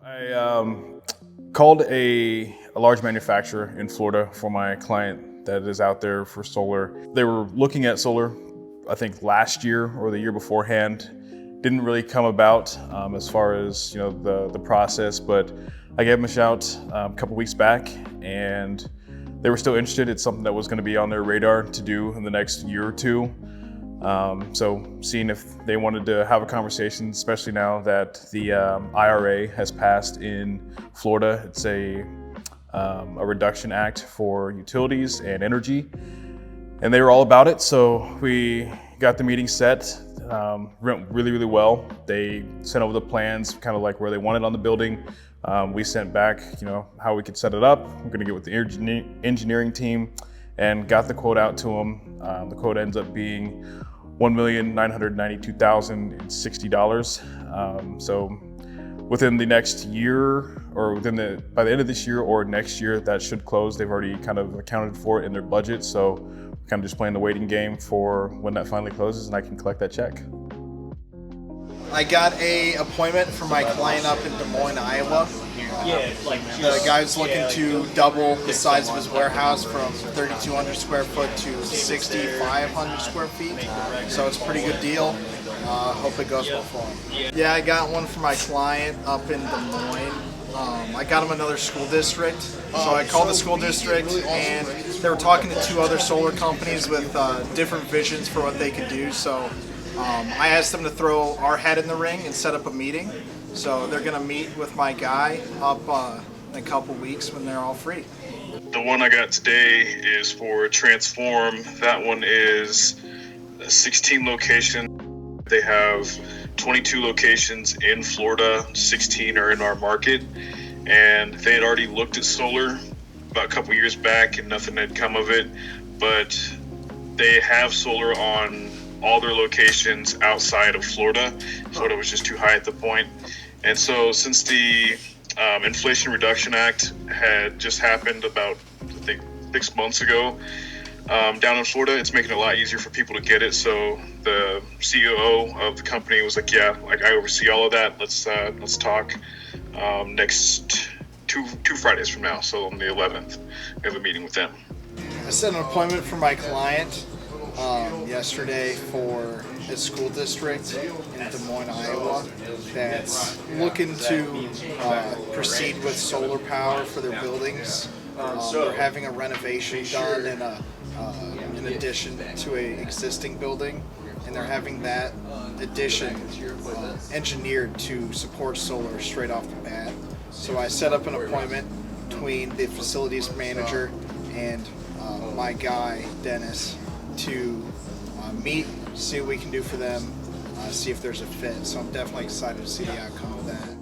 I called a large manufacturer in Florida for my client that is out there for solar. They were looking at solar, I think last year or the year beforehand. Didn't really come about as far as the process, but I gave them a shout a couple weeks back, and they were still interested. It's something that was going to be on their radar to do in the next year or two. So seeing if they wanted to have a conversation, especially now that the IRA has passed in Florida. It's a reduction act for utilities and energy, and they were all about it. So we got the meeting set. Went really well. They sent over the plans, kind of like where they wanted on the building. We sent back, how we could set it up. We're going to get with the engineering team and got the quote out to them. The quote ends up being $1,992,060. So within the next year, or by the end of this year or next year, that should close. They've already kind of accounted for it in their budget. So kind of just playing the waiting game for when that finally closes and I can collect that check. I got an appointment for my client up in Des Moines, Iowa. The guy's looking to double the size of his warehouse from 3,200 square foot to 6,500 square feet. So it's a pretty good deal. Hope it goes well for him. Yeah, I got one for my client up in Des Moines. I got him another school district. So I called the school district, and they were talking to two other solar companies with different visions for what they could do. So I asked them to throw our hat in the ring and set up a meeting. So they're going to meet with my guy up in a couple weeks when they're all free. The one I got today is for Transform. That one is 16 locations. They have 22 locations in Florida, 16 are in our market. And they had already looked at solar about a couple years back and nothing had come of it. But they have solar on all their locations outside of Florida. Florida was just too high at the point. And so since the Inflation Reduction Act had just happened about, I think, 6 months ago, down in Florida, it's making it a lot easier for people to get it. So the CEO of the company was like, yeah, like I oversee all of that. Let's talk next two Fridays from now. So on the 11th, we have a meeting with them. I set an appointment for my client yesterday for a school district in Des Moines, Iowa, that's looking to proceed with solar power for their buildings. They're having a renovation done in addition to an existing building, and they're having that addition engineered to support solar straight off the bat. So I set up an appointment between the facilities manager and my guy, Dennis, to meet, see what we can do for them, see if there's a fit. So I'm definitely excited to see the outcome of that.